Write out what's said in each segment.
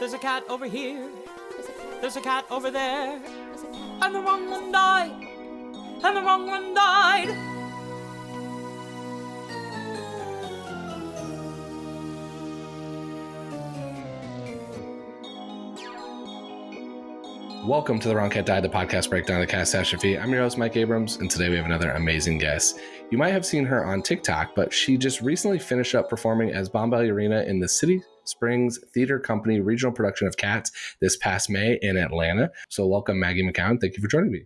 There's a cat over here. There's a cat over there. And the wrong one died. And the wrong one died. Welcome to The Wrong Cat Died, the podcast breakdown of the catastrophe. I'm your host, Mike Abrams, and today we have another amazing guest. You might have seen her on TikTok, but she just recently finished up performing as Bombalurina in the City Springs Theater Company regional production of CATS this past May in Atlanta. So welcome, Maggie McCown. Thank you for joining me.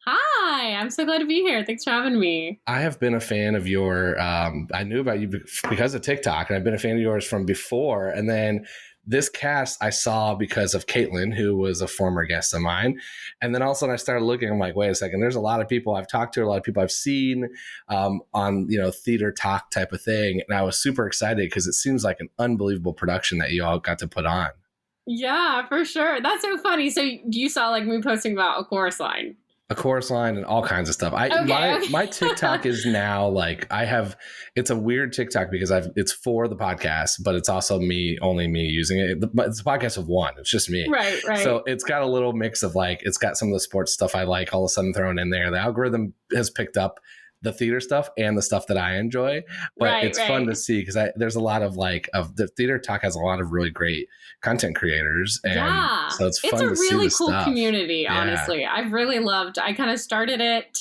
Hi, I'm so glad to be here. Thanks for having me. I have been a fan of your, I knew about you because of TikTok, and I've been a fan of yours from before. And then this cast I saw because of Caitlin, who was a former guest of mine. And then all of a sudden I started looking, I'm like, wait a second, there's a lot of people I've talked to, a lot of people I've seen on, theater talk type of thing. And I was super excited because it seems like an unbelievable production that you all got to put on. Yeah, for sure. That's so funny. So you saw me posting about a chorus line. A chorus line and all kinds of stuff. My TikTok is now it's a weird TikTok because it's for the podcast, but it's also only me using it. It's a podcast of one. It's just me. Right. So it's got a little mix of it's got some of the sports stuff I like all of a sudden thrown in there. The algorithm has picked up the theater stuff and the stuff that I enjoy, but it's fun to see because there's a lot of the theater talk has a lot of really great content creators, and so it's fun to see. It's a really cool community, honestly. I've really loved. I kind of started it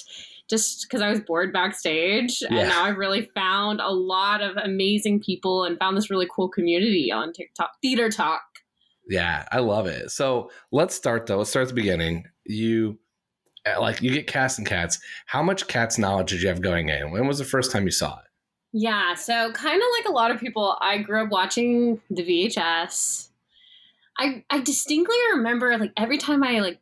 just because I was bored backstage, and now I've really found a lot of amazing people and found this really cool community on TikTok, theater talk. Yeah, I love it. So let's start at the beginning. You get cast in CATS. How much CATS knowledge did you have going in? When was the first time you saw it? Yeah, so kind of like a lot of people, I grew up watching the VHS. I distinctly remember every time I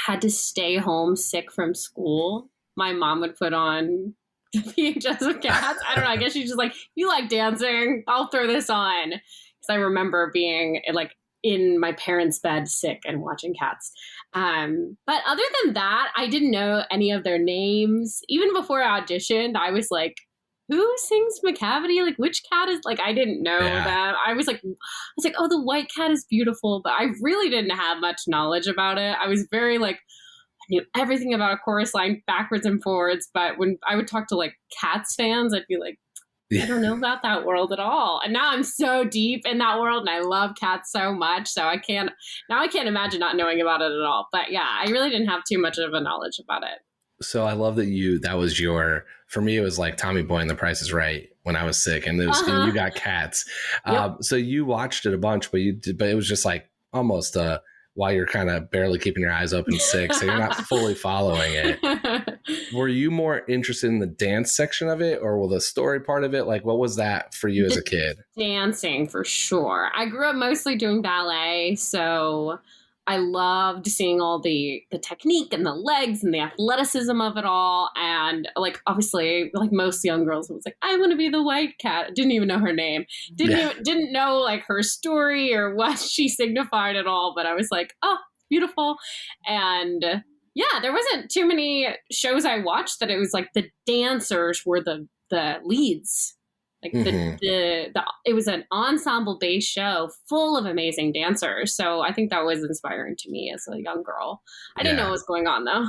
had to stay home sick from school, my mom would put on the VHS of CATS. I don't know. I guess she's just you like dancing? I'll throw this on. Because I remember being in my parents' bed sick and watching CATS. But other than that, I didn't know any of their names. Even before I auditioned, I was like, who sings McCavity? Which cat is I didn't know them. I was like, oh, the white cat is beautiful, but I really didn't have much knowledge about it. I was very I knew everything about a chorus line backwards and forwards. But when I would talk to CATS fans, I'd be like, I don't know about that world at all. And now I'm so deep in that world and I love CATS so much. So I can't imagine not knowing about it at all. But yeah, I really didn't have too much of a knowledge about it. So I love that for me, it was like Tommy Boy and The Price is Right when I was sick, and and you got CATS. Yep. So you watched it a bunch, but it was just almost while you're kind of barely keeping your eyes open sick. So you're not fully following it. Were you more interested in the dance section of it or the story part of it? What was that for you as a kid? Dancing, for sure. I grew up mostly doing ballet, so I loved seeing all the technique and the legs and the athleticism of it all. And obviously, most young girls, it was I want to be the white cat. I didn't even know her name. Didn't know her story or what she signified at all. But I was oh, beautiful. And yeah, there wasn't too many shows I watched that it was the dancers were the leads. It was an ensemble-based show full of amazing dancers. So I think that was inspiring to me as a young girl. I didn't know what was going on though.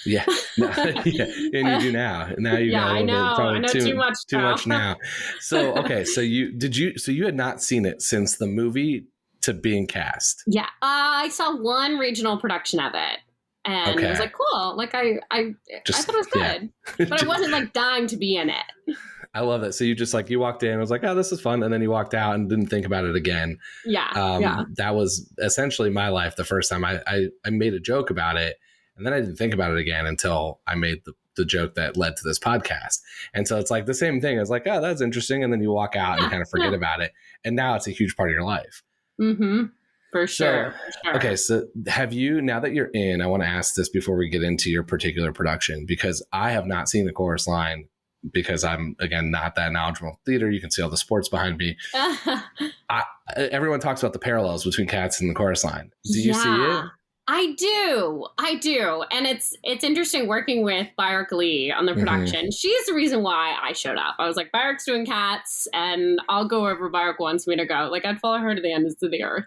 Yeah. And you do now. Now you know. I know too much now. So okay, so you had not seen it since the movie to being cast. Yeah. I saw one regional production of it. And it was cool. I thought it was good. But I wasn't dying to be in it. I love that. So you just you walked in and was oh, this is fun. And then you walked out and didn't think about it again. Yeah. That was essentially my life the first time I made a joke about it. And then I didn't think about it again until I made the joke that led to this podcast. And so it's the same thing. It's oh, that's interesting. And then you walk out and kind of forget about it. And now it's a huge part of your life. Mm-hmm. For sure. Okay. So now that you're in, I want to ask this before we get into your particular production, because I have not seen the chorus line because I'm, again, not that knowledgeable in theater. You can see all the sports behind me. Everyone talks about the parallels between CATS and the chorus line. Do you see it? I do. And it's interesting working with Bayark Lee on the production. Mm-hmm. She's the reason why I showed up. I was like, Bayark's doing CATS and I'll go wherever Bayark wants me to go. I'd follow her to the ends of the earth.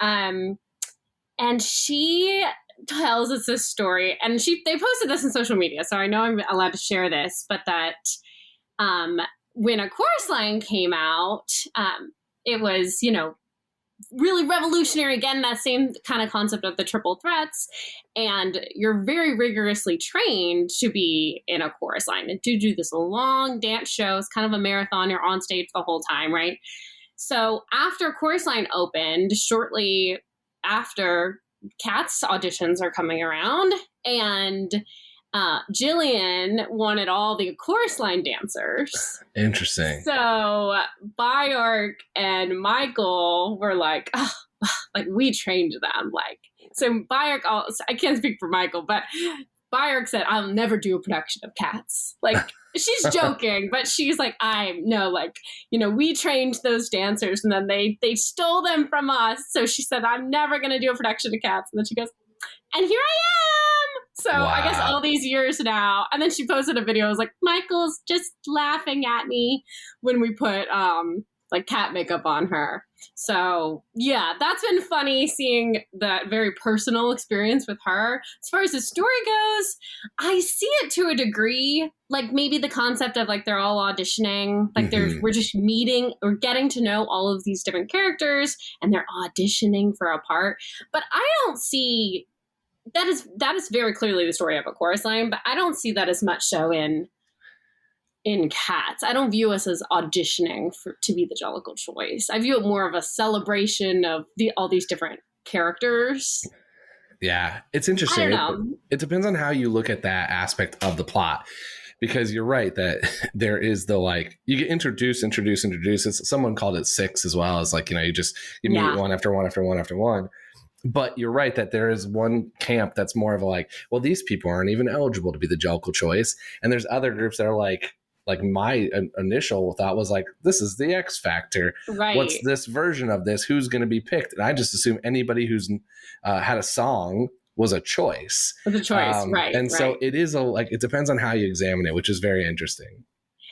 And she tells us this story, and they posted this on social media, so I know I'm allowed to share this, but that when A Chorus Line came out, it was, really revolutionary. Again, that same kind of concept of the triple threats, and you're very rigorously trained to be in a chorus line and to do this long dance show. It's kind of a marathon. You're on stage the whole time, right? So after Chorus Line opened, shortly after, CATS auditions are coming around, and Jillian wanted all the Chorus Line dancers. Interesting. So Bjork and Michael were like, oh, like we trained them. Like, so Bjork, I can't speak for Michael, but Bjork said, I'll never do a production of CATS. Like, she's joking, but she's like, we trained those dancers and then they stole them from us. So she said, I'm never going to do a production of CATS. And then she goes, and here I am. So wow. I guess all these years now. And then she posted a video. I was like, Michael's just laughing at me when we put cat makeup on her. So yeah, that's been funny seeing that very personal experience with her. As far as the story goes, I see it to a degree, like maybe the concept of like they're all auditioning, like we're just meeting or getting to know all of these different characters and they're auditioning for a part. But I don't see that is very clearly the story of A Chorus Line, but I don't see that as much so in CATS. I don't view us as auditioning to be the Jellicle choice. I view it more of a celebration of all these different characters. Yeah, it's interesting. I don't know. It depends on how you look at that aspect of the plot, because you're right that there is the you get introduced. Someone called it six as well as you meet one after one after one after one. But you're right that there is one camp that's more of a these people aren't even eligible to be the Jellicle choice, and there's other groups that are like my initial thought was this is the X Factor. Right. What's this version of this? Who's going to be picked? And I just assume anybody who's had a song was a choice. Was a choice, right? And so it is it depends on how you examine it, which is very interesting.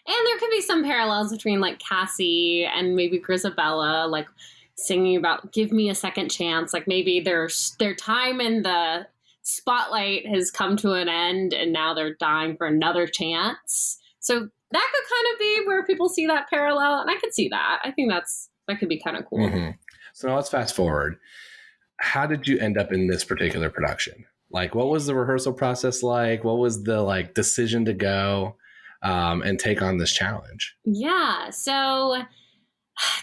And there could be some parallels between Cassie and maybe Grisabella, singing about give me a second chance. Maybe their time in the spotlight has come to an end and now they're dying for another chance. So that could kind of be where people see that parallel, and I could see that. I think that could be kind of cool. Mm-hmm. So now let's fast forward. How did you end up in this particular production? What was the rehearsal process like? What was the decision to go and take on this challenge? Yeah, so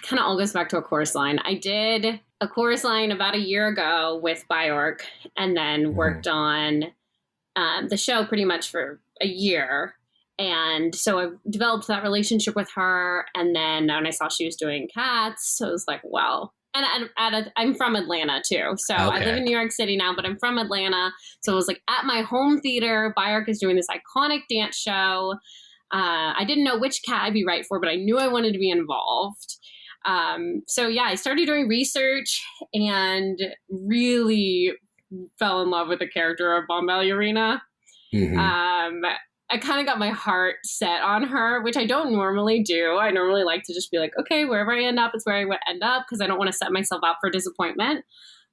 kind of all goes back to A Chorus Line. I did A Chorus Line about a year ago with Bjork, and then worked on the show pretty much for a year. And so I developed that relationship with her. And then when I saw she was doing CATS, so I was like, well, and I'm from Atlanta too. So okay. I live in New York City now, but I'm from Atlanta. So it was at my home theater, Bjork is doing this iconic dance show. I didn't know which cat I'd be right for, but I knew I wanted to be involved. So yeah, I started doing research and really fell in love with the character of Bombalurina. I kind of got my heart set on her, which I don't normally do. I normally like to just be okay, wherever I end up, it's where I end up, because I don't want to set myself up for disappointment.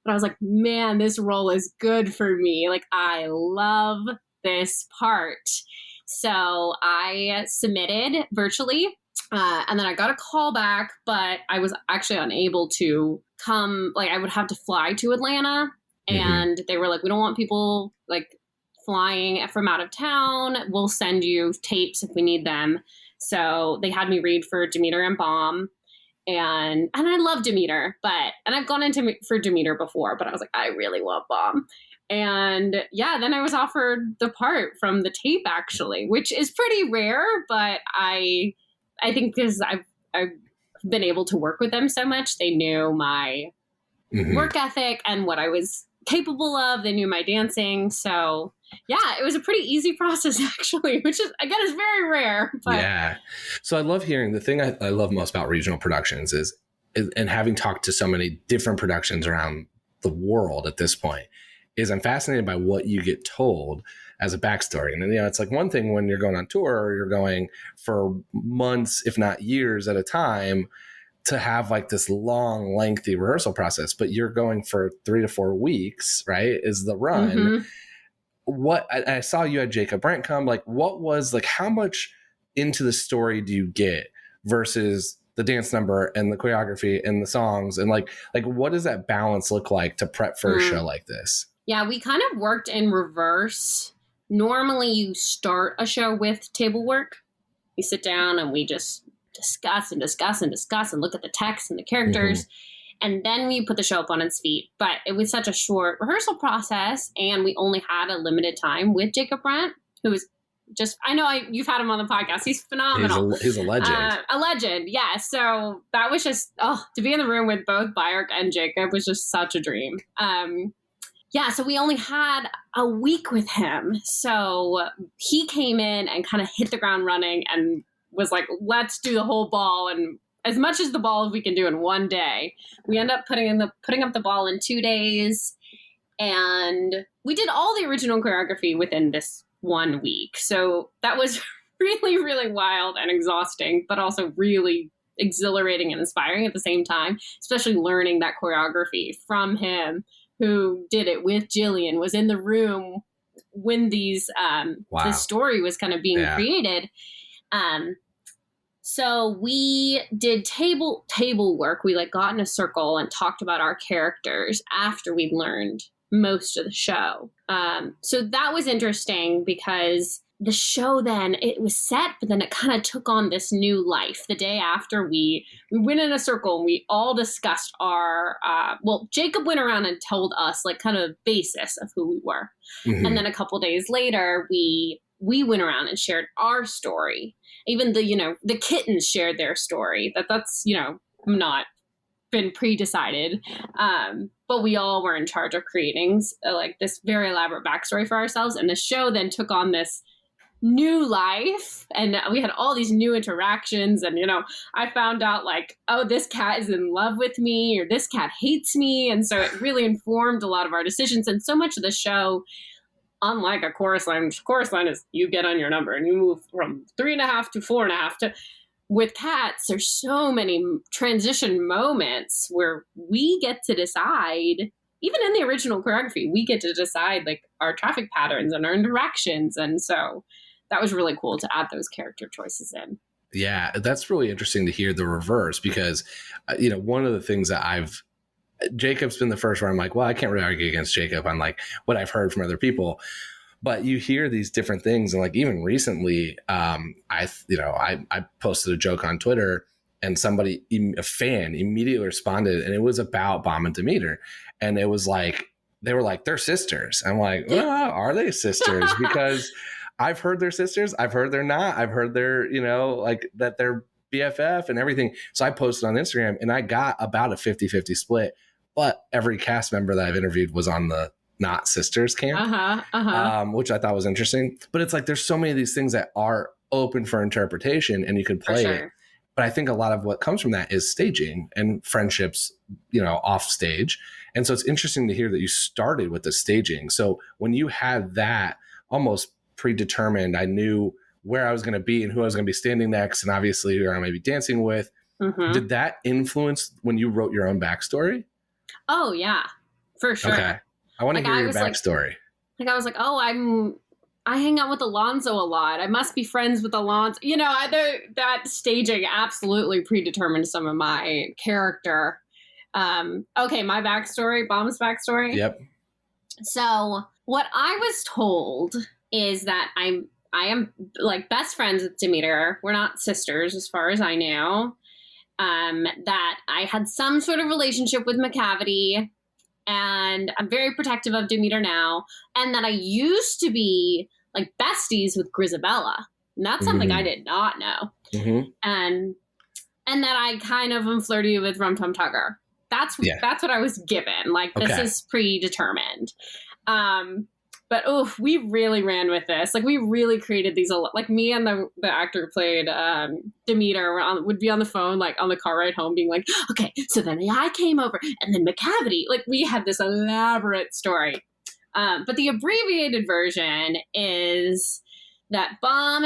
But I was like, man, this role is good for me. I love this part. So I submitted virtually, and then I got a call back, but I was actually unable to come. I would have to fly to Atlanta, and they were we don't want people flying from out of town. We'll send you tapes if we need them. So they had me read for Demeter and Bomb. And I love Demeter, and I've gone into for Demeter before, but I was I really love Bomb. And yeah, then I was offered the part from the tape actually, which is pretty rare, but I think because I've been able to work with them so much, they knew my work ethic and what I was capable of. They knew my dancing. So yeah, it was a pretty easy process actually, which is, again, is very rare. But yeah. So I love hearing the thing I love most about regional productions is, and having talked to so many different productions around the world at this point, is I'm fascinated by what you get told as a backstory. And it's one thing when you're going on tour or you're going for months, if not years at a time, to have like this long, lengthy rehearsal process, but you're going for 3 to 4 weeks, right? Is the run. Mhm. What I saw you had Jacob Brent come, like, what was like, how much into the story do you get versus the dance number and the choreography and the songs? And like, what does that balance look like to prep for a show like this? Yeah, we kind of worked in reverse. Normally you start a show with table work. We sit down and we just discuss and look at the text and the characters. And then we put the show up on its feet. But it was such a short rehearsal process, and we only had a limited time with Jacob Brent, who was just, I know you've had him on the podcast. He's phenomenal. He's a legend. A legend, yeah. So that was just, to be in the room with both Bayark and Jacob was just such a dream. Yeah, so we only had a week with him. So he came in and kind of hit the ground running and was like, let's do the whole ball, and as much as the ball as we can do in one day. We end up putting up the ball in 2 days, and we did all the original choreography within this 1 week. So that was really, really wild and exhausting, but also really exhilarating and inspiring at the same time, especially learning that choreography from him, who did it with Jillian, was in the room when these this story was kind of being created. So we did table work. We like got in a circle and talked about our characters after we'd learned most of the show. So that was interesting because the show then, it was set, but then it kind of took on this new life. The day after we went in a circle and we all discussed our, Jacob went around and told us like kind of basis of who we were. And then a couple days later, we went around and shared our story. Even the kittens shared their story. That's not been pre-decided. But we all were in charge of creating like this very elaborate backstory for ourselves. And the show then took on this new life, and we had all these new interactions. And, I found out like, oh, this cat is in love with me, or this cat hates me. And so it really informed a lot of our decisions. And so much of the show, unlike a chorus line is you get on your number and you move from 3.5 to 4.5 to, with CATS, there's so many transition moments where we get to decide, even in the original choreography, we get to decide like our traffic patterns and our interactions. And so that was really cool to add those character choices in. Yeah, that's really interesting to hear the reverse, because, one of the things that Jacob's been the first where I'm like, well, I can't really argue against Jacob on like what I've heard from other people. But you hear these different things. And like even recently, I posted a joke on Twitter, and a fan immediately responded, and it was about Bomb and Demeter. And it was like, they were like, they're sisters. I'm like, well, are they sisters? Because I've heard they're sisters. I've heard they're not. I've heard they're, like that they're BFF and everything. So I posted on Instagram, and I got about a 50-50 split. But every cast member that I've interviewed was on the not sisters camp, which I thought was interesting. But it's like there's so many of these things that are open for interpretation, and you could play it. But I think a lot of what comes from that is staging and friendships, off stage. And so it's interesting to hear that you started with the staging. So when you had that almost predetermined, I knew where I was going to be and who I was going to be standing next, and obviously who I'm going to be dancing with. Did that influence when you wrote your own backstory? Oh, yeah, for sure. Okay. I want to hear your backstory. I was like, oh, I hang out with Alonzo a lot. I must be friends with Alonzo. That staging absolutely predetermined some of my character. Okay, my backstory, Bomb's backstory. Yep. So what I was told is that I am like best friends with Demeter. We're not sisters as far as I know. That I had some sort of relationship with McCavity, and I'm very protective of Demeter now, and that I used to be like besties with Grisabella. And that's something I did not know. And that I kind of am flirty with Rum Tum Tugger. That's what I was given. Like, this is predetermined. But we really ran with this. Like, we really created these. Like, me and the actor who played Demeter would be on the phone, like on the car ride home, being like, "Okay, so then I came over, and then McCavity." Like, we had this elaborate story. But the abbreviated version is that Bomb,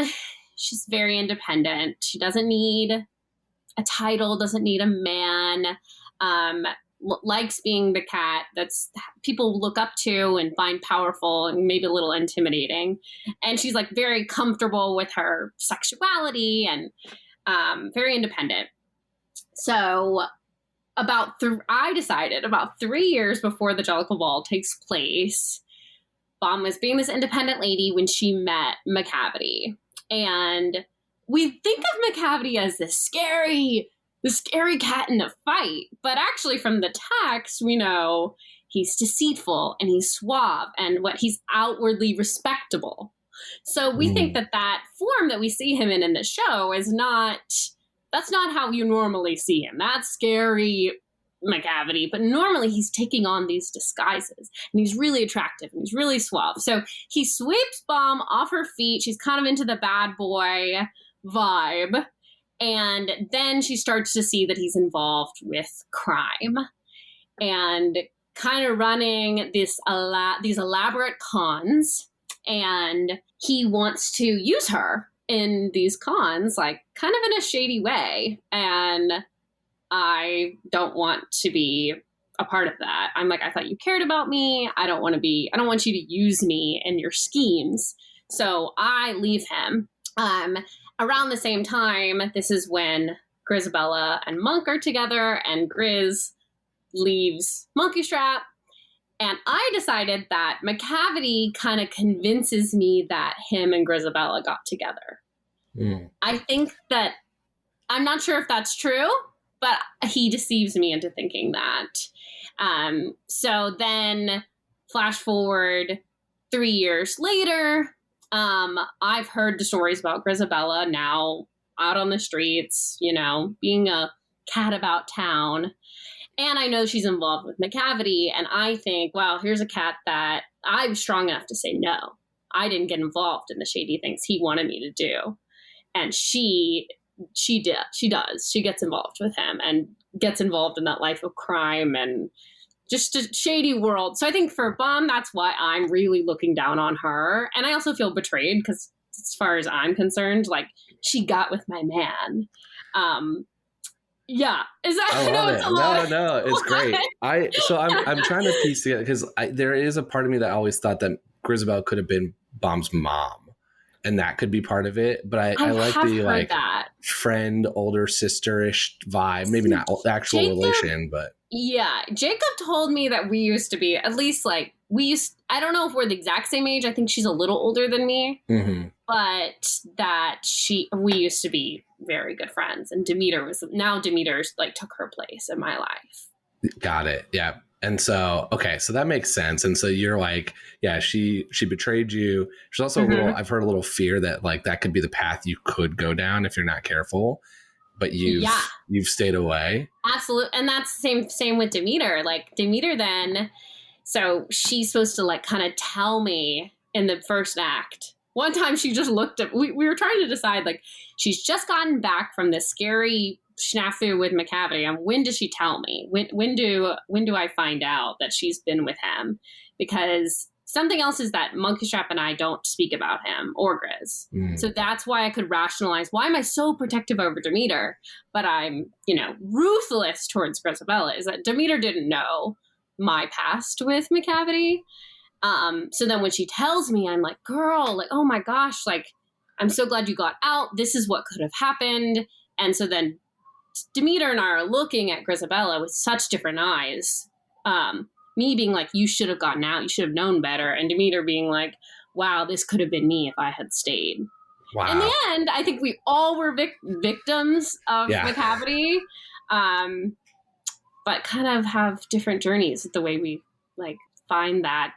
she's very independent. She doesn't need a title, doesn't need a man, likes being the cat that's people look up to and find powerful and maybe a little intimidating. And she's like very comfortable with her sexuality and very independent. So I decided about 3 years before the Jellicle Ball takes place, Bomb was being this independent lady when she met Macavity. And we think of Macavity as the scary cat in a fight. But actually from the text, we know he's deceitful and he's suave and he's outwardly respectable. So we think that form that we see him in the show that's not how you normally see him. That's scary Macavity, but normally he's taking on these disguises and he's really attractive and he's really suave. So he sweeps Bomb off her feet. She's kind of into the bad boy vibe. And then she starts to see that he's involved with crime and kind of running these elaborate cons. And he wants to use her in these cons, like kind of in a shady way. And I don't want to be a part of that. I'm like, I thought you cared about me. I don't want you to use me in your schemes. So I leave him. Around the same time, this is when Grizabella and Monk are together and Grizz leaves Monkey Strap. And I decided that Macavity kind of convinces me that him and Grizabella got together. I think that, I'm not sure if that's true, but he deceives me into thinking that. So then flash forward 3 years later, I've heard the stories about Grizabella now out on the streets, being a cat about town. And I know she's involved with Macavity. And I think, wow, here's a cat that I'm strong enough to say no. I didn't get involved in the shady things he wanted me to do. And she does. She gets involved with him and gets involved in that life of crime and just a shady world. So I think for Bomb, that's why I'm really looking down on her. And I also feel betrayed because as far as I'm concerned, like she got with my man. Yeah. Is that? I love it. No, it's great. I'm trying to piece together because there is a part of me that always thought that Grizabella could have been Bomb's mom. And that could be part of it, but I like the like friend, older sister-ish vibe. Maybe not actual relation, but yeah. Jacob told me that we used to be at least like I don't know if we're the exact same age. I think she's a little older than me, but that we used to be very good friends. And Demeter's like took her place in my life. Got it. Yeah. And so, okay, so that makes sense. And so you're like, yeah, she betrayed you. There's also I've heard a little fear that like that could be the path you could go down if you're not careful, but you've stayed away. Absolutely. And that's same with Demeter. Like Demeter then, so she's supposed to like kind of tell me in the first act. One time she just looked at, we were trying to decide like, she's just gotten back from this scary snafu with Macavity, and when does she tell me? When do I find out that she's been with him? Because something else is that Monkey Strap and I don't speak about him or Grizz. So that's why I could rationalize why am I so protective over Demeter, but I'm ruthless towards Grizabella. Is that Demeter didn't know my past with Macavity. So then when she tells me, I'm like, girl, like, oh my gosh, like, I'm so glad you got out. This is what could have happened. And so then Demeter and I are looking at Grizabella with such different eyes. Me being like, you should have gotten out. You should have known better. And Demeter being like, wow, this could have been me if I had stayed. Wow. In the end, I think we all were victims of Macavity. But kind of have different journeys with the way we like find that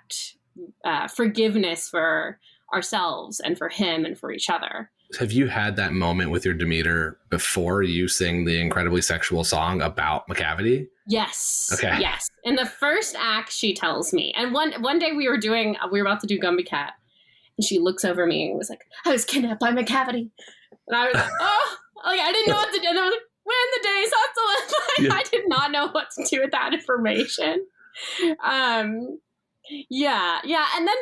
forgiveness for ourselves and for him and for each other. Have you had that moment with your Demeter before you sing the incredibly sexual song about Macavity? Yes. Okay. Yes. In the first act, she tells me, and one day we were about to do Gumby Cat, and she looks over me and was like, I was kidnapped by Macavity. And I was like, oh, like, I didn't know what to do. And I was like, when the days hustle. I did not know what to do with that information. Yeah. And then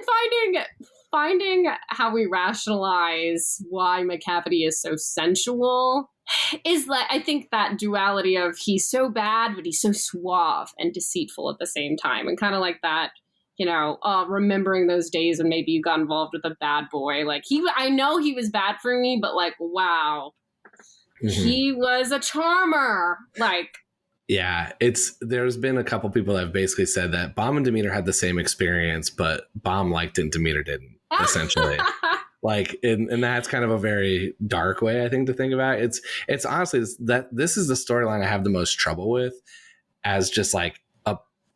finding how we rationalize why Macavity is so sensual is like, I think that duality of he's so bad, but he's so suave and deceitful at the same time. And kind of like that, remembering those days when maybe you got involved with a bad boy. Like I know he was bad for me, but like, wow, he was a charmer. Like, yeah, there's been a couple people that have basically said that Bomb and Demeter had the same experience, but Bomb liked it and Demeter didn't, essentially. Like, and that's kind of a very dark way, I think, to think about it. It's honestly that this is the storyline I have the most trouble with as just like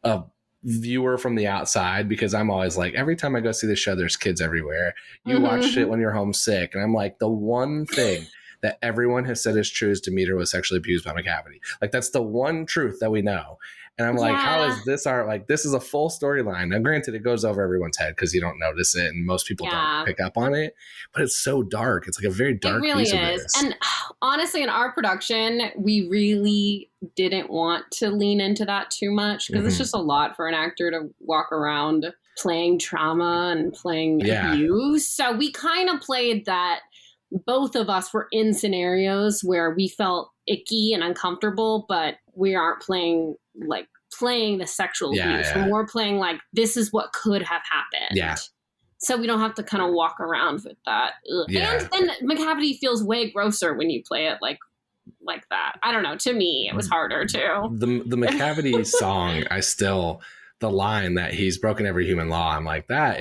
a viewer from the outside, because I'm always like, every time I go see the show, there's kids everywhere. You watch shit when you're homesick. And I'm like, the one thing that everyone has said is true is Demeter was sexually abused by McCavity. Like, that's the one truth that we know. And I'm like, how is this this is a full storyline. Now, granted, it goes over everyone's head because you don't notice it and most people don't pick up on it, but it's so dark. It's like a very dark piece of this. And honestly, in our production, we really didn't want to lean into that too much because it's just a lot for an actor to walk around playing trauma and playing abuse. So we kind of played that both of us were in scenarios where we felt icky and uncomfortable, but we aren't playing the sexual abuse. We're more playing like, this is what could have happened. Yeah. So we don't have to kind of walk around with that. Yeah. And then McCavity feels way grosser when you play it like that. I don't know. To me, it was harder too. The McCavity song, the line that he's broken every human law, I'm like, that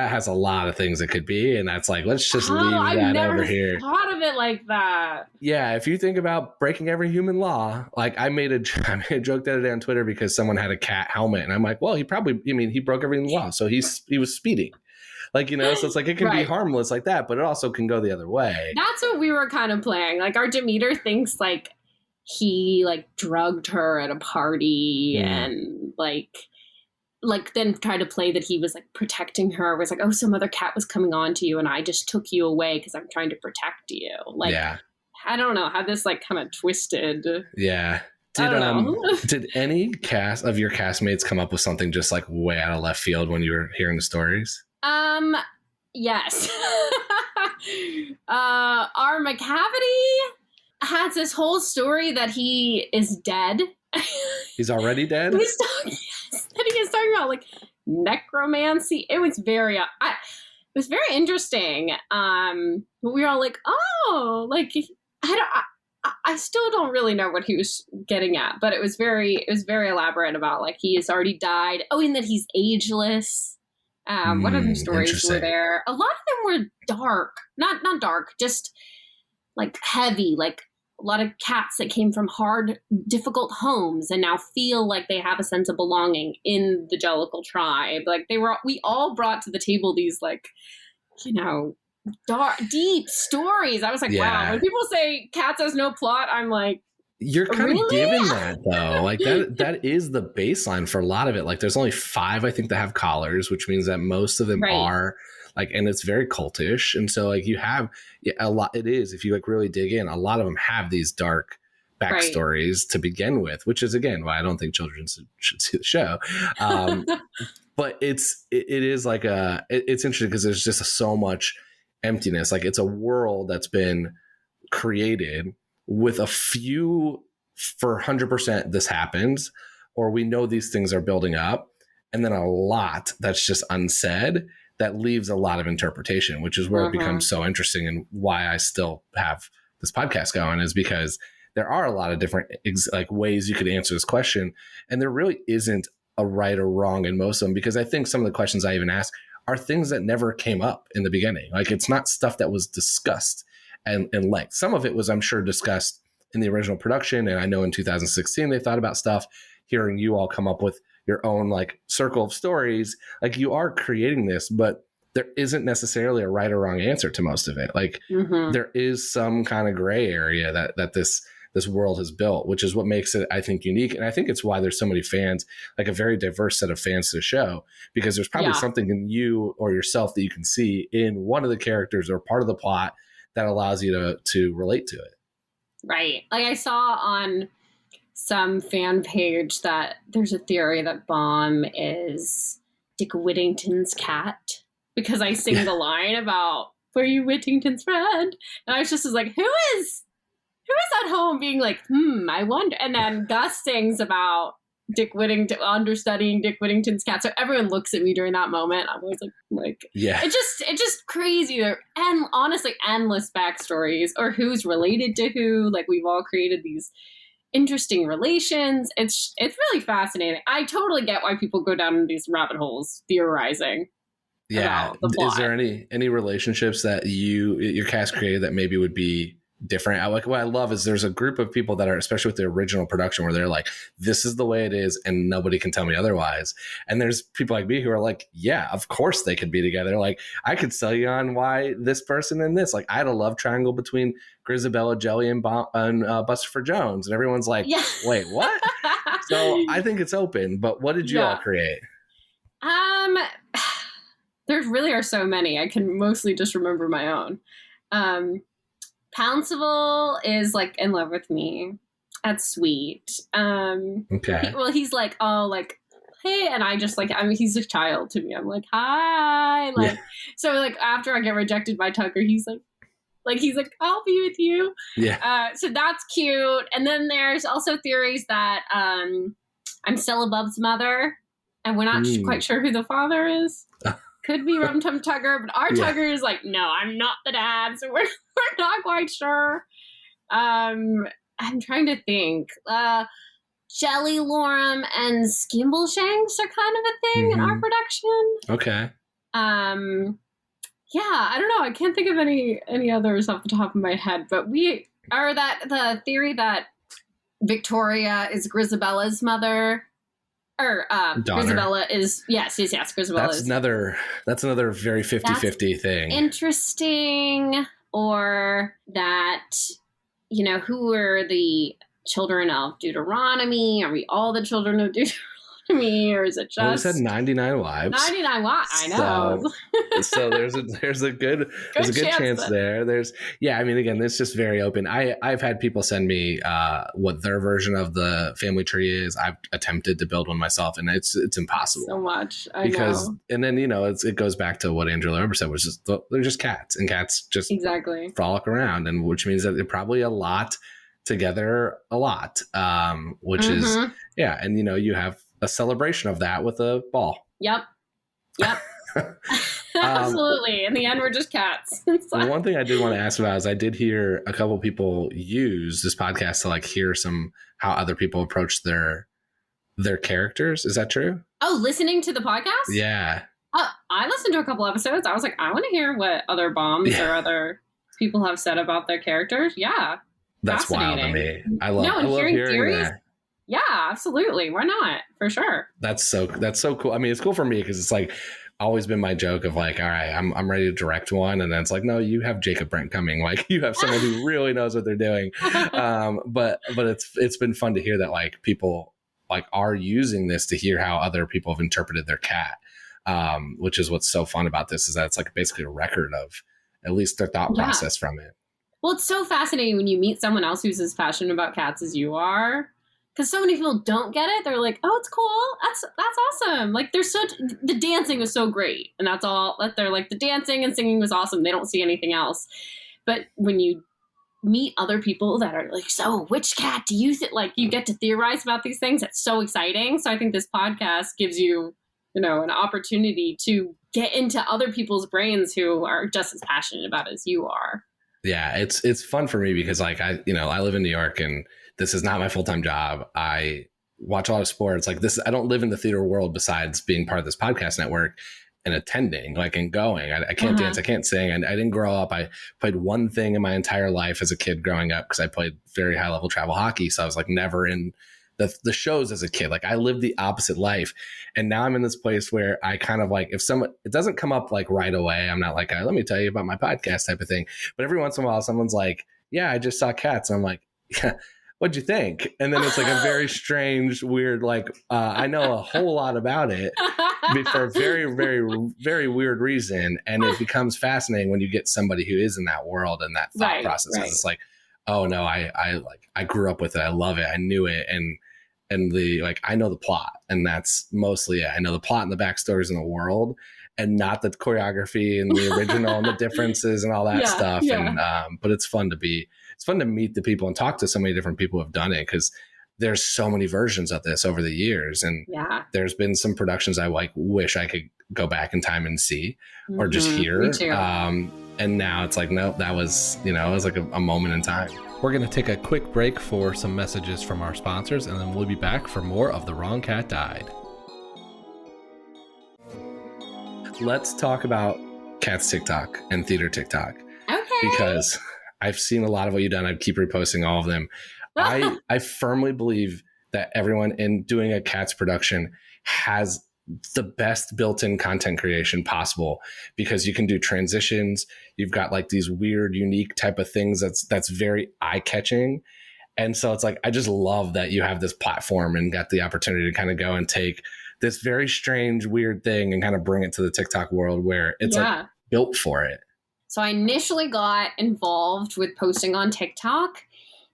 has a lot of things it could be, and that's like, let's just leave that over here. I've never thought of it like that. Yeah, if you think about breaking every human law, like I made a joke the other day on Twitter because someone had a cat helmet, and I'm like, well, he broke every law, so he was speeding. Like, so it's like it can be harmless like that, but it also can go the other way. That's what we were kind of playing. Like, our Demeter thinks like he like drugged her at a party and like then tried to play that he was like protecting her. It was like, oh, some other cat was coming on to you and I just took you away because I'm trying to protect you. Like, I don't know how this like kind of twisted. Yeah. Did any of your castmates come up with something just like way out of left field when you were hearing the stories? Yes. Our McCavity has this whole story that he is dead. He's already dead? That he is talking about like necromancy. It was very interesting. But we were all like, oh, like I still don't really know what he was getting at, but it was very elaborate about like he has already died. Oh, and that he's ageless. What other stories were there? A lot of them were dark, not dark, just like heavy, like a lot of cats that came from hard, difficult homes and now feel like they have a sense of belonging in the Jellicle tribe. Like we all brought to the table these like, dark, deep stories. I was like, wow. When people say Cats has no plot, I'm like, you're kind of given that though. Like that is the baseline for a lot of it. Like there's only 5, I think, that have collars, which means that most of them are like, and it's very cultish. And so like you have a lot, it is, if you like really dig in, a lot of them have these dark backstories to begin with, which is again, why I don't think children should see the show. But it is like it's interesting because there's just so much emptiness. Like it's a world that's been created with a few for 100% this happens, or we know these things are building up, and then a lot that's just unsaid that leaves a lot of interpretation, which is where it becomes so interesting, and why I still have this podcast going is because there are a lot of different like ways you could answer this question, and there really isn't a right or wrong in most of them, because I think some of the questions I even ask are things that never came up in the beginning. Like it's not stuff that was discussed and in length. Some of it was, I'm sure, discussed in the original production. And I know in 2016, they thought about stuff. Hearing you all come up with your own like circle of stories, like you are creating this, but there isn't necessarily a right or wrong answer to most of it. Like there is some kind of gray area that this world has built, which is what makes it, I think, unique. And I think it's why there's so many fans, like a very diverse set of fans to the show, because there's probably something in you or yourself that you can see in one of the characters or part of the plot that allows you to relate to it. Right. Like I saw on some fan page that there's a theory that Bomb is Dick Whittington's cat, because I sing the line about were you Whittington's friend? And I was just like, who is at home being like, I wonder. And then Gus sings about Dick Whittington, understudying Dick Whittington's cat. So everyone looks at me during that moment. I'm always like, Yeah. It's just crazy. And honestly, endless backstories or who's related to who. Like we've all created these interesting relations. It's really fascinating. I totally get why people go down these rabbit holes theorizing. Yeah. About the plot. Is there any relationships that your cast created that maybe would be different? Like what I love is there's a group of people that are, especially with the original production, where they're like, this is the way it is and nobody can tell me otherwise. And there's people like me who are like, yeah, of course they could be together. Like I could sell you on why this person and this. Like I had a love triangle between Grisabella, Jelly, and Buster Jones, and everyone's like, wait, what? So I think it's open. But what did you all create? There really are so many. I can mostly just remember my own. Pounceville is like in love with me. That's sweet. Okay. He's like, oh, like, hey, and I just like, he's a child to me. I'm like, hi, like, so like after I get rejected by Tucker, he's like, I'll be with you. Yeah. So that's cute. And then there's also theories that I'm Stella Bub's mother, and we're not quite sure who the father is. Could be Rum Tum Tugger, but our Tugger is like, no, I'm not the dad, so we're not quite sure. I'm trying to think. Jelly Lorem and Skimbleshanks are kind of a thing in our production. Okay. Yeah, I don't know. I can't think of any others off the top of my head, but we are the theory that Victoria is Grisabella's mother. Or Grisabella is yes. Grisabella that's another very 50-50 thing. Interesting. Or that, who are the children of Deuteronomy? Are we all the children of Deuteronomy, or is it just? Well, we said 99 wives. 99 wives. I know. So there's a good chance there. I mean, again, it's just very open. I've had people send me what their version of the family tree is. I've attempted to build one myself, and it's impossible. So much. Because and then it goes back to what Andrew Lober said, which is they're just cats, and cats just frolic around, and which means that they're probably a lot together, which is and you have a celebration of that with a ball. Yep. Absolutely. In the end, we're just cats. Well, one thing I did want to ask about is I did hear a couple people use this podcast to like hear how other people approach their characters. Is that true? Oh, listening to the podcast? Yeah. I listened to a couple episodes. I was like, I want to hear what other bombs or other people have said about their characters. Yeah. That's wild to me. I love hearing theories. That. Yeah, absolutely. Why not? For sure. That's so cool. I mean, it's cool for me because it's like always been my joke of like, all right, I'm ready to direct one, and then it's like, no, you have Jacob Brent coming. Like you have someone who really knows what they're doing. But it's been fun to hear that like people like are using this to hear how other people have interpreted their cat, which is what's so fun about this is that it's like basically a record of at least their thought process from it. Well, it's so fascinating when you meet someone else who's as passionate about cats as you are. Because so many people don't get it. They're like, oh, it's cool. That's awesome. Like the dancing was so great. And that's all that they're like, the dancing and singing was awesome. They don't see anything else. But when you meet other people that are like, so which cat do you think, like you get to theorize about these things. It's so exciting. So I think this podcast gives you, an opportunity to get into other people's brains who are just as passionate about it as you are. Yeah, it's fun for me because like I live in New York and this is not my full-time job. I watch a lot of sports like this. I don't live in the theater world besides being part of this podcast network and attending like and going. I can't dance. I can't sing. I didn't grow up. I played one thing in my entire life as a kid growing up because I played very high level travel hockey. So I was like never in the shows as a kid. Like I lived the opposite life. And now I'm in this place where I kind of like, if someone, it doesn't come up like right away. I'm not like, let me tell you about my podcast type of thing. But every once in a while, someone's like, yeah, I just saw Cats. And I'm like, yeah, what'd you think? And then it's like a very strange, weird, like, I know a whole lot about it for a very, very, very weird reason. And it becomes fascinating when you get somebody who is in that world and that thought process. Right. It's like, oh no, I grew up with it. I love it. I knew it. And the, like, I know the plot, and that's mostly it. I know the plot and the backstories in the world. and not the choreography and the original and the differences and all that stuff. And but it's fun to meet the people and talk to so many different people who have done it, because there's so many versions of this over the years. And there's been some productions I like wish I could go back in time and see or just hear. Me too. And now it's like, nope, that was, it was like a moment in time. We're going to take a quick break for some messages from our sponsors, and then we'll be back for more of The Wrong Cat Died. Let's talk about CATS TikTok and theater TikTok. Okay. Because I've seen a lot of what you've done. I keep reposting all of them. I firmly believe that everyone in doing a CATS production has the best built-in content creation possible, because you can do transitions. You've got like these weird, unique type of things that's very eye-catching. And so it's like, I just love that you have this platform and got the opportunity to kind of go and take this very strange, weird thing and kind of bring it to the TikTok world where it's like built for it. So I initially got involved with posting on TikTok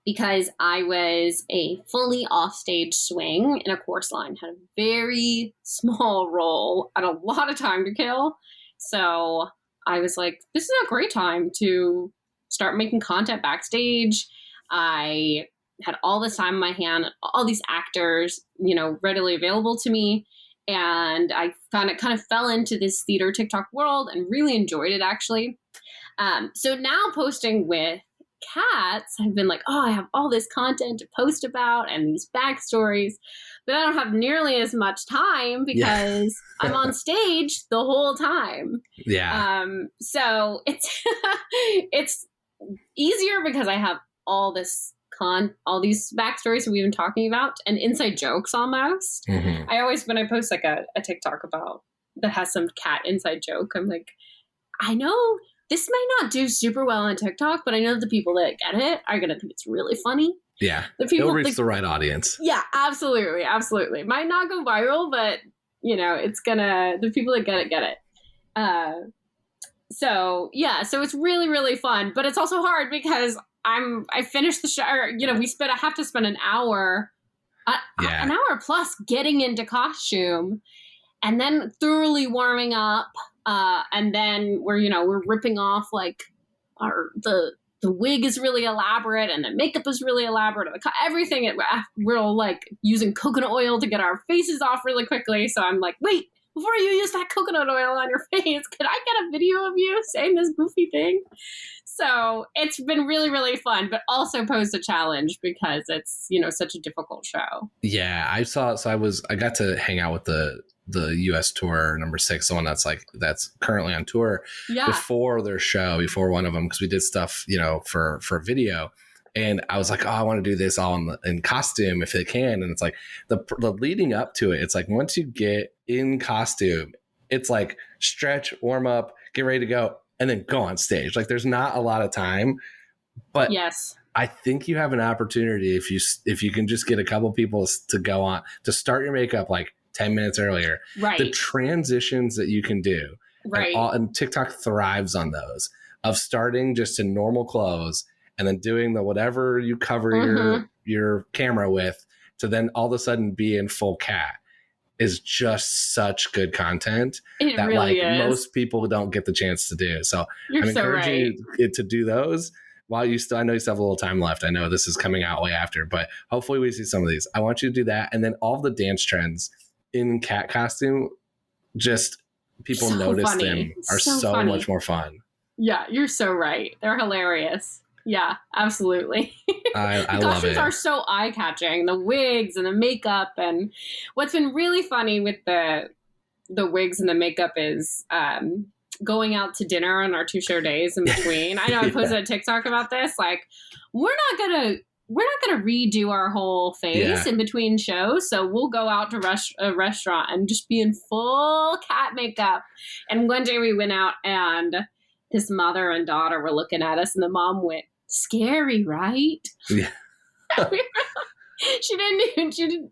because I was a fully offstage swing in a chorus line, had a very small role and a lot of time to kill. So I was like, this is a great time to start making content backstage. I had all this time in my hand, all these actors, readily available to me. And I kind of fell into this theater TikTok world and really enjoyed it, actually. So now posting with CATS, I've been like, I have all this content to post about and these backstories, but I don't have nearly as much time because I'm on stage the whole time. Yeah. So it's easier because I have all this all these backstories that we've been talking about and inside jokes almost. Mm-hmm. When I post like a TikTok about that has some cat inside joke, I'm like, I know this might not do super well on TikTok, but I know the people that get it are going to think it's really funny. Yeah. It'll reach the right audience. Yeah, absolutely. Absolutely. Might not go viral, but the people that get it. So it's really, really fun, but it's also hard because I finished the show, I have to spend an hour plus getting into costume and then thoroughly warming up. And then we're ripping off like the wig is really elaborate and the makeup is really elaborate. Everything, we're all like using coconut oil to get our faces off really quickly. So I'm like, wait, before you use that coconut oil on your face, can I get a video of you saying this goofy thing? So it's been really, really fun, but also posed a challenge because it's, such a difficult show. Yeah, I saw. So I got to hang out with the US tour number 6, the one that's currently on tour before their show, before one of them, because we did stuff, for video. And I was like, I want to do this all in costume if they can. And it's like the leading up to it, it's like once you get in costume, it's like stretch, warm up, get ready to go, and then go on stage. Like there's not a lot of time, but yes, I think you have an opportunity if you can just get a couple people to go on to start your makeup like 10 minutes earlier. Right. The transitions that you can do. Right. And TikTok thrives on those of starting just in normal clothes and then doing the whatever you cover your camera with to then all of a sudden be in full cat is just such good content that really is. Most people don't get the chance to do. So You're I'm encouraging you to do those while I know you still have a little time left. I know this is coming out way after, but hopefully we see some of these. I want you to do that. And then all the dance trends in cat costume, just people notice them are so much more fun. Yeah, you're so right. They're hilarious. Yeah, absolutely. I love it. The costumes are so eye-catching. The wigs and the makeup, and what's been really funny with the wigs and the makeup is going out to dinner on our 2-show days in between. I know I posted a TikTok about this. Like, we're not gonna redo our whole face in between shows, so we'll go out to a restaurant and just be in full cat makeup. And one day we went out and this mother and daughter were looking at us, and the mom went, "Scary, right?" Yeah. She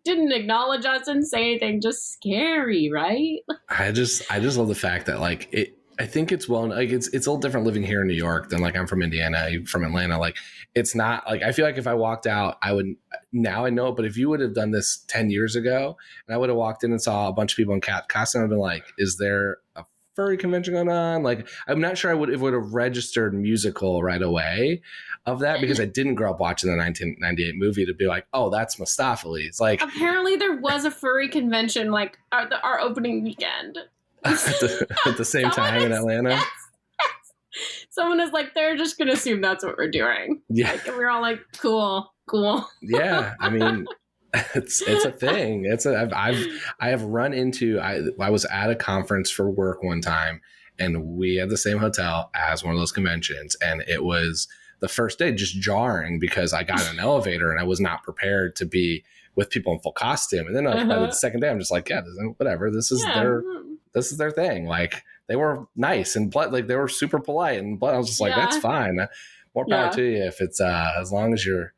didn't acknowledge us and say anything. Just scary, right? I just love the fact that like it. I think it's it's a little different living here in New York than like I'm from Indiana, you're from Atlanta. Like it's not like I feel like if I walked out, I would now I know. But if you would have done this 10 years ago, and I would have walked in and saw a bunch of people in cat costume, I'd been like, "Is there a furry convention going on. Like, I'm not sure it would have registered musical right away of that because I didn't grow up watching the 1998 movie to be like, oh, that's Mistopheles. Like, apparently there was a furry convention like our opening weekend. at the same time in Atlanta. Yes. Someone is like, they're just going to assume that's what we're doing. Yeah. Like, and we're all like, cool. Yeah. I mean, it's a thing. I have run into, I was at a conference for work one time and we had the same hotel as one of those conventions. And it was the first day just jarring because I got in an elevator and I was not prepared to be with people in full costume. And then by the second day, I'm just like, yeah, whatever. This is their thing. Like, they were nice and like they were super polite and I was just like, that's fine. More power to you if it's as long as you're,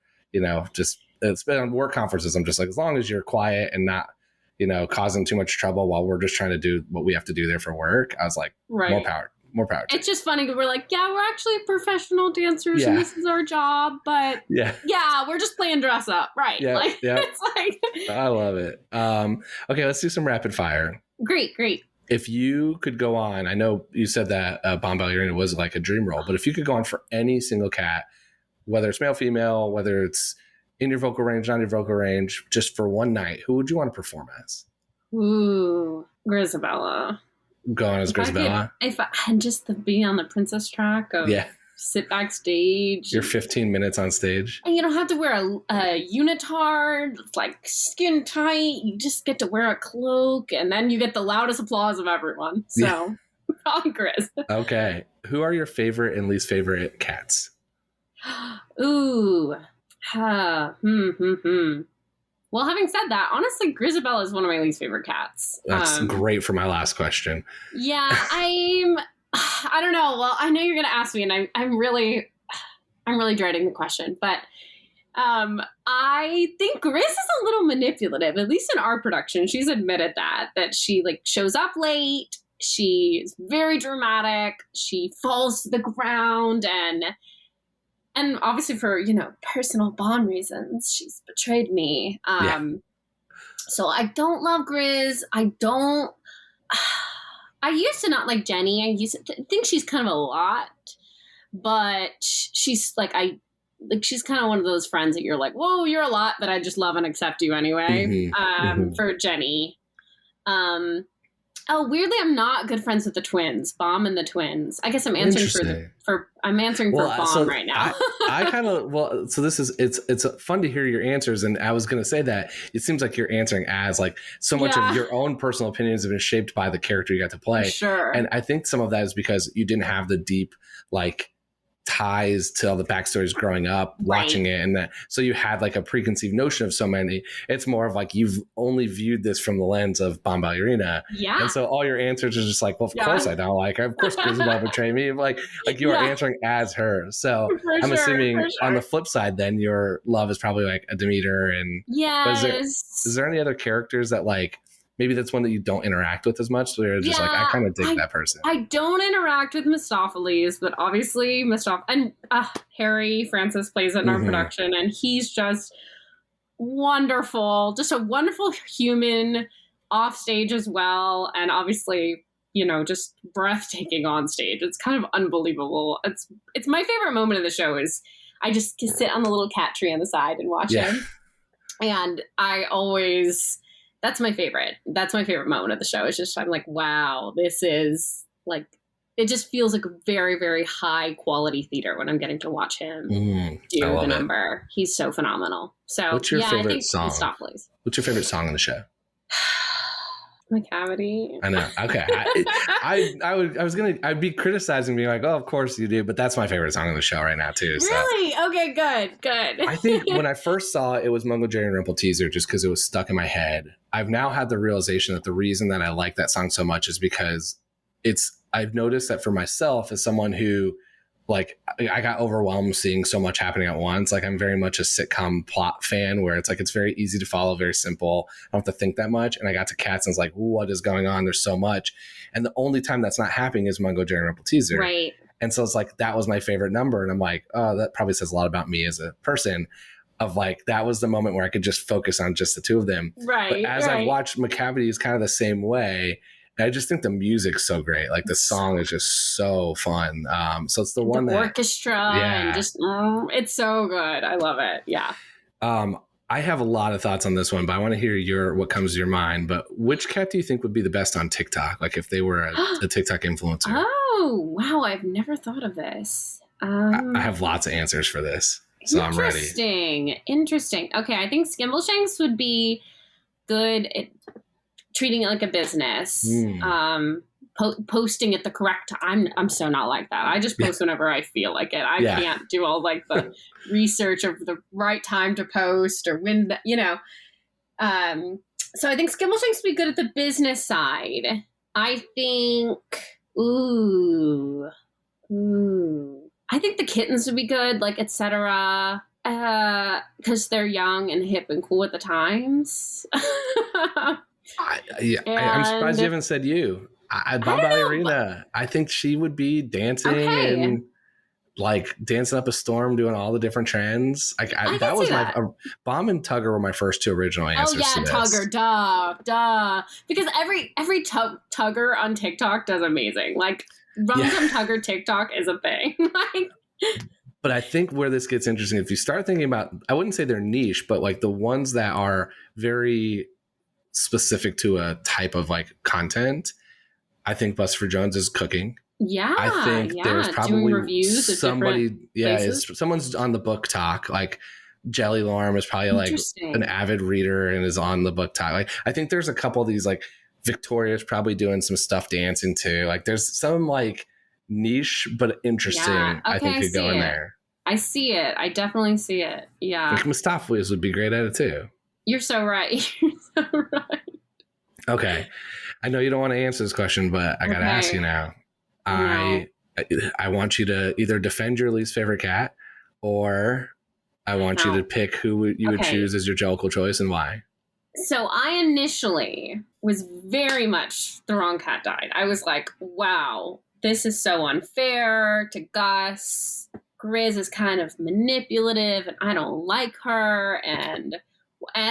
just it's been on work conferences. I'm just like, as long as you're quiet and not, causing too much trouble while we're just trying to do what we have to do there for work. I was like, more power. It's just funny because we're like, yeah, we're actually professional dancers and this is our job, but we're just playing dress up, right? Yeah, like, it's like, I love it. Okay, let's do some rapid fire. Great. If you could go on, I know you said that Bombalurina was like a dream role, but if you could go on for any single cat, whether it's male, female, whether it's in your vocal range, not in your vocal range, just for one night, who would you want to perform as? Ooh, Grisabella. Go on as Grisabella? If I had just to be on the princess track of sit backstage. You're 15 minutes on stage. And you don't have to wear a unitard. It's like skin tight. You just get to wear a cloak. And then you get the loudest applause of everyone. So, probably Gris. Okay. Who are your favorite and least favorite cats? Ooh. Well, having said that, honestly, Grisabella is one of my least favorite cats. That's great for my last question. Yeah, I don't know. Well, I know you're going to ask me, and I'm really dreading the question. But I think Gris is a little manipulative, at least in our production. She's admitted that she like shows up late. She's very dramatic. She falls to the ground, and obviously for personal bond reasons, she's betrayed me. So I don't love Gris. I used to not like Jenny. I used to think she's kind of a lot, but she's like, she's kind of one of those friends that you're like, whoa, you're a lot, but I just love and accept you anyway. For Jenny. Weirdly, I'm not good friends with the twins, Bomb and the twins. I guess I'm answering for Bomb right now. I kind of, so this is, it's fun to hear your answers. And I was going to say that it seems like you're answering as like so much of your own personal opinions have been shaped by the character you got to play. Sure. And I think some of that is because you didn't have the deep, like, ties to all the backstories growing up watching it, and that so you had like a preconceived notion of so many. It's more of like you've only viewed this from the lens of Bombalurina, and so all your answers are just like, well, of course I don't like her, of course Grisabella betrayed me, like you are answering as her. So I'm assuming on the flip side then your love is probably like a Demeter. And is there any other characters that like maybe that's one that you don't interact with as much, so you're just like, I kind of dig that person? I don't interact with Mistopheles, but obviously and Harry Francis plays it in our production, and he's just wonderful, just a wonderful human off stage as well, and obviously, just breathtaking on stage. It's kind of unbelievable. It's my favorite moment of the show is I just sit on the little cat tree on the side and watch him, and that's my favorite. That's my favorite moment of the show. It's just, I'm like, wow, this is like, it just feels like very, very high quality theater when I'm getting to watch him do the number. He's so phenomenal. So what's your favorite song? What's your favorite song on the show? My Cavity. I know. Okay. I'd be criticizing being like, oh, of course you do, but that's my favorite song on the show right now too. So. Really? Okay, good. I think when I first saw it was Mungo Jerry and Rimple Teaser just because it was stuck in my head. I've now had the realization that the reason that I like that song so much is because I've noticed that for myself as someone who like I got overwhelmed seeing so much happening at once. Like I'm very much a sitcom plot fan where it's like it's very easy to follow, very simple. I don't have to think that much. And I got to Cats and was like, what is going on? There's so much. And the only time that's not happening is Mungo Jerry and Rimple Teaser. Right. And so it's like that was my favorite number. And I'm like, oh, that probably says a lot about me as a person. Of like that was the moment where I could just focus on just the two of them. Right. But as I've watched McCavity is kind of the same way. I just think the music's so great. Like the song is just so fun. So it's the one that orchestra and just it's so good. I love it. Yeah. I have a lot of thoughts on this one, but I want to hear what comes to your mind. But which cat do you think would be the best on TikTok? Like if they were a TikTok influencer? Oh, wow. I've never thought of this. I have lots of answers for this, so I'm ready. Interesting. Okay, I think Skimbleshanks would be good at treating it like a business. Posting at the correct time. I'm so not like that. I just post whenever I feel like it. I can't do all like the research of the right time to post or when, so I think Skimbleshanks would be good at the business side. I think, I think the kittens would be good, like, etc. Because they're young and hip and cool at the times. I'm surprised you haven't said you. Bombalurina. I think she would be dancing and like dancing up a storm, doing all the different trends. That was Bomb and Tugger were my first two original answers. Oh yeah, to this. Tugger, duh. Because every Tugger on TikTok does amazing. Like Rum Tugger TikTok is a thing. But I think where this gets interesting, if you start thinking about, I wouldn't say they're niche, but like the ones that are very specific to a type of like content. I think Buster Jones is cooking. Yeah, I think there's probably doing reviews somebody. Someone's on the book talk. Like Jelly Lorm is probably like an avid reader and is on the book talk. Like I think there's a couple of these. Like Victoria's probably doing some stuff dancing too. Like there's some like niche but interesting. I think could go in there. I see it. I definitely see it. Yeah, like Mustafa's would be great at it too. You're so right. You're so right. Okay. I know you don't want to answer this question, but I got to ask you now. I want you to either defend your least favorite cat or I want you to pick who you would choose as your Jellicle choice and why. So I initially was very much the wrong cat died. I was like, wow, this is so unfair to Gus. Grizz is kind of manipulative and I don't like her. And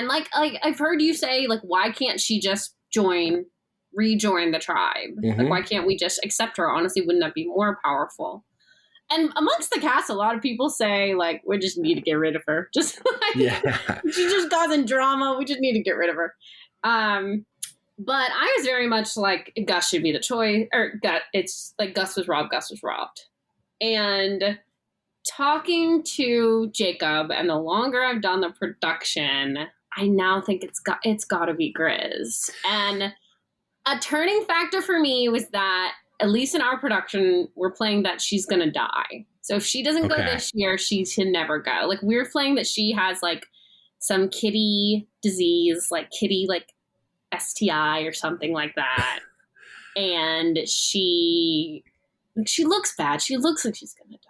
like I've heard you say, like, why can't she just rejoin the tribe? Like, why can't we just accept her? Honestly, wouldn't that be more powerful? And amongst the cast, a lot of people say, like, we just need to get rid of her. Just like, she's just causing drama. We just need to get rid of her. But I was very much like, Gus should be the choice. Or it's like Gus was robbed. And talking to Jacob, and the longer I've done the production, I now think it's got to be Grizz. And a turning factor for me was that, at least in our production, we're playing that she's going to die. So if she doesn't go this year, she can never go. Like, we're playing that she has, like, some kitty disease, like kitty, like, STI or something like that. And she looks bad. She looks like she's going to die.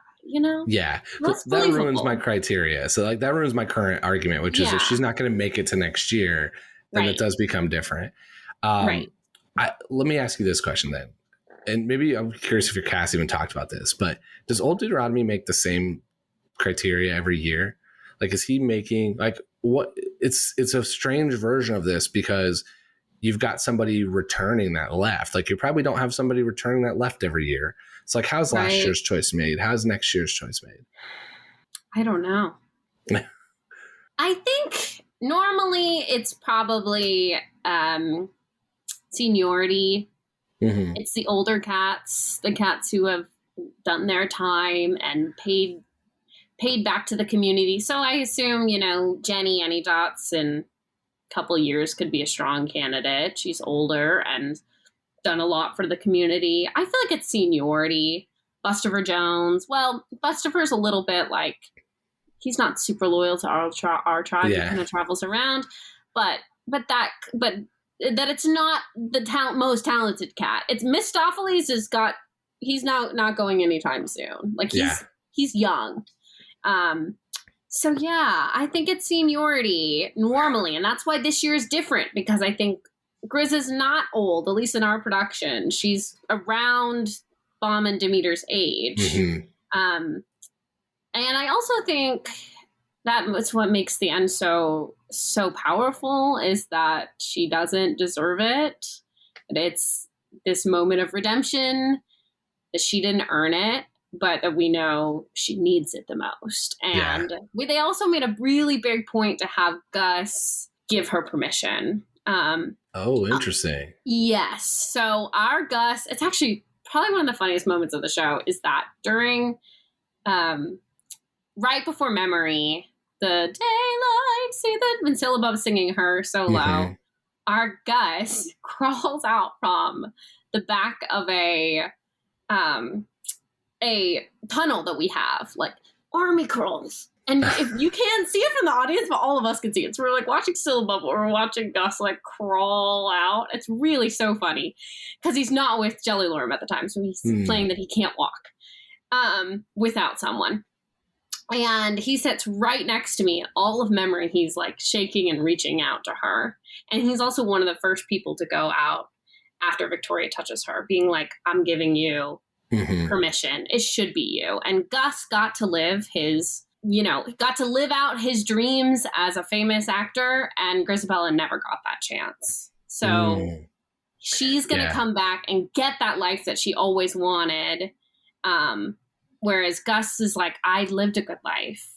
Yeah, that ruins my criteria. So like that ruins my current argument, which is if she's not going to make it to next year, then it does become different. Let me ask you this question then, and maybe I'm curious if your cast even talked about this, but does Old Deuteronomy make the same criteria every year? Like, is he making like what? It's a strange version of this because you've got somebody returning that left. Like, you probably don't have somebody returning that left every year. It's like, how's last year's choice made? How's next year's choice made? I don't know. I think normally it's probably seniority. Mm-hmm. It's the older cats, the cats who have done their time and paid back to the community. So I assume, Jenny Anydots in a couple years could be a strong candidate. She's older and done a lot for the community. I feel like it's seniority. Buster Jones. Well, Buster's a little bit like, he's not super loyal to our tribe. He kind of travels around, but that it's not the most talented cat. It's Mistopheles he's not going anytime soon. Like he's young. So yeah, I think it's seniority normally. And that's why this year is different, because I think Grizz is not old, at least in our production. She's around Bomb and Demeter's age. Mm-hmm. And I also think that's what makes the end so powerful, is that she doesn't deserve it. It's this moment of redemption, that she didn't earn it, but that we know she needs it the most. And they also made a really big point to have Gus give her permission. Interesting. Yes. So our Gus, it's actually probably one of the funniest moments of the show, is that during, right before Memory, the daylight, see that when Syllabub's singing her solo, our Gus crawls out from the back of a tunnel that we have, like army crawls. And if you can't see it from the audience, but all of us can see it. So we're like watching Syllabub, or we're watching Gus like crawl out. It's really so funny because he's not with Jelly Lorm at the time. So he's playing that he can't walk without someone. And he sits right next to me. All of Memory, he's like shaking and reaching out to her. And he's also one of the first people to go out after Victoria touches her, being like, I'm giving you permission. It should be you. And Gus got to live out his dreams as a famous actor, and Grisabella never got that chance. So she's going to come back and get that life that she always wanted. Whereas Gus is like, I lived a good life.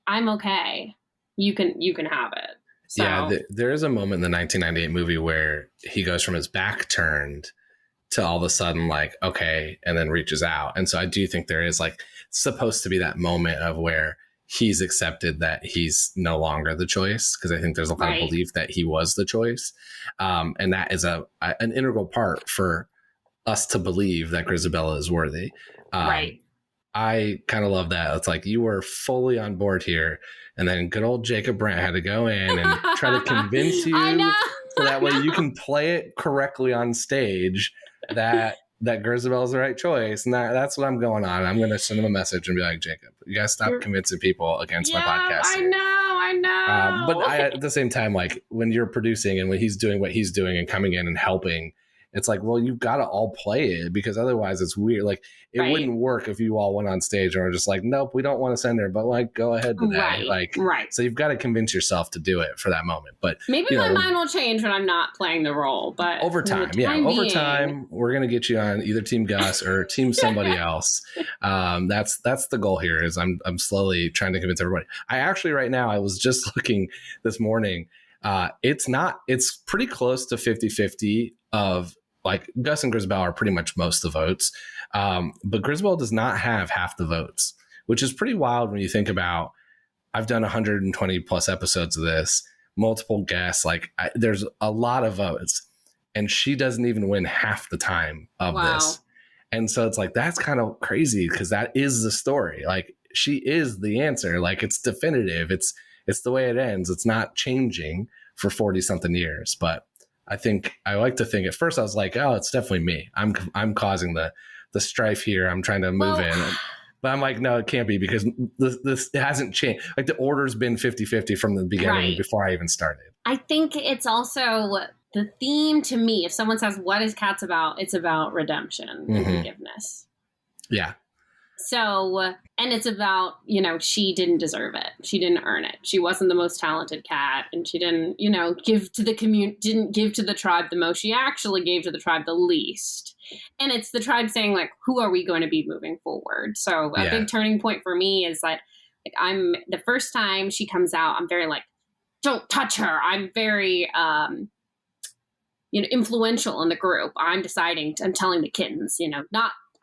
I'm okay. You can have it. So, yeah, there is a moment in the 1998 movie where he goes from his back turned to all of a sudden like, okay, and then reaches out. And so I do think there is like supposed to be that moment of where he's accepted that he's no longer the choice, because I think there's a lot of belief that he was the choice. And that is an integral part for us to believe that Grisabella is worthy. I kind of love that. It's like you were fully on board here, and then good old Jacob Brent had to go in and try to convince you so that way you can play it correctly on stage that Grisabella's the right choice. And that's what I'm going on. I'm going to send him a message and be like, Jacob, you guys stop convincing people against my podcast. I know. But at the same time, like when you're producing and when he's doing what he's doing and coming in and helping, it's like, well, you've got to all play it, because otherwise it's weird. Like it wouldn't work if you all went on stage and were just like, nope, we don't want to send her, but like, go ahead today. So you've got to convince yourself to do it for that moment. But maybe my mind will change when I'm not playing the role, but over time, over time, we're going to get you on either Team Gus or Team somebody else. That's the goal here. Is I'm slowly trying to convince everybody. I actually, right now, I was just looking this morning. It's pretty close to 50-50 of, like, Gus and Grisabella are pretty much most of the votes. But Grisabella does not have half the votes, which is pretty wild when you think about, I've done 120 plus episodes of this, multiple guests, like there's a lot of votes, and she doesn't even win half the time of this. And so it's like, that's kind of crazy, because that is the story. Like she is the answer. Like it's definitive. It's the way it ends. It's not changing for 40 something years. But I like to think at first I was like, oh, it's definitely me. I'm causing the strife here. I'm trying to move in. But I'm like, no, it can't be, because this it hasn't changed. Like the order's been 50-50 from the beginning before I even started. I think it's also the theme to me. If someone says, what is CATS about? It's about redemption and forgiveness. Yeah. So, and it's about, she didn't deserve it. She didn't earn it. She wasn't the most talented cat, and she didn't, give to the didn't give to the tribe the most. She actually gave to the tribe the least. And it's the tribe saying, like, who are we going to be moving forward? So a big turning point for me is that, like, the first time she comes out, I'm very like, don't touch her. I'm very, influential in the group. I'm telling the kittens,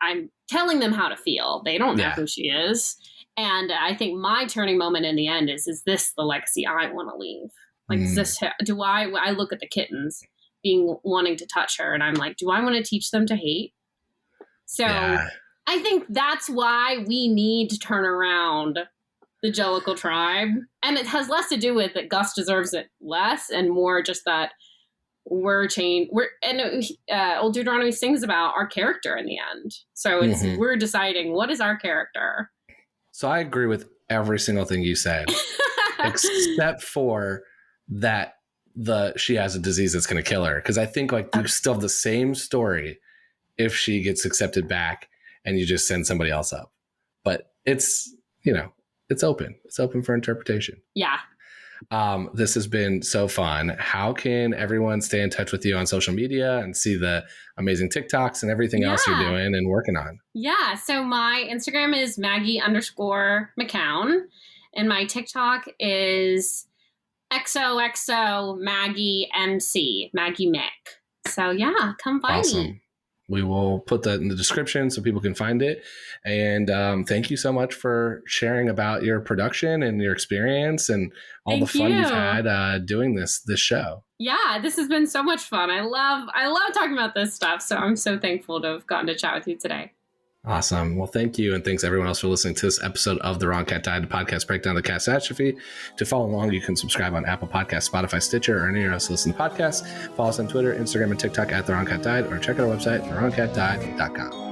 I'm telling them how to feel. They don't know who she is. And I think my turning moment in the end is this the legacy I want to leave? Like, is this, I look at the kittens wanting to touch her, and I'm like, do I want to teach them to hate? So I think that's why we need to turn around the Jellicle tribe. And it has less to do with that Gus deserves it less, and more just that old Deuteronomy sings about our character in the end. So it's we're deciding, what is our character? So I agree with every single thing you said, except for that she has a disease that's going to kill her. Because I think like you still have the same story if she gets accepted back and you just send somebody else up. But it's, it's open. It's open for interpretation. Yeah. This has been so fun. How can everyone stay in touch with you on social media and see the amazing TikToks and everything else you're doing and working on? Yeah. So my Instagram is Maggie_McCown, and my TikTok is XOXO Maggie MC, Maggie Mick. So yeah, come find me. We will put that in the description so people can find it. And thank you so much for sharing about your production and your experience and all the fun you've had doing this show. Yeah, this has been so much fun. I love talking about this stuff. So I'm so thankful to have gotten to chat with you today. Awesome. Well, thank you. And thanks everyone else for listening to this episode of The Wrong Cat Died, the podcast breakdown of the catastrophe. To follow along, you can subscribe on Apple Podcasts, Spotify, Stitcher, or anywhere else to listen to podcasts. Follow us on Twitter, Instagram, and TikTok at The Wrong Cat Died, or check out our website, thewrongcatdied.com.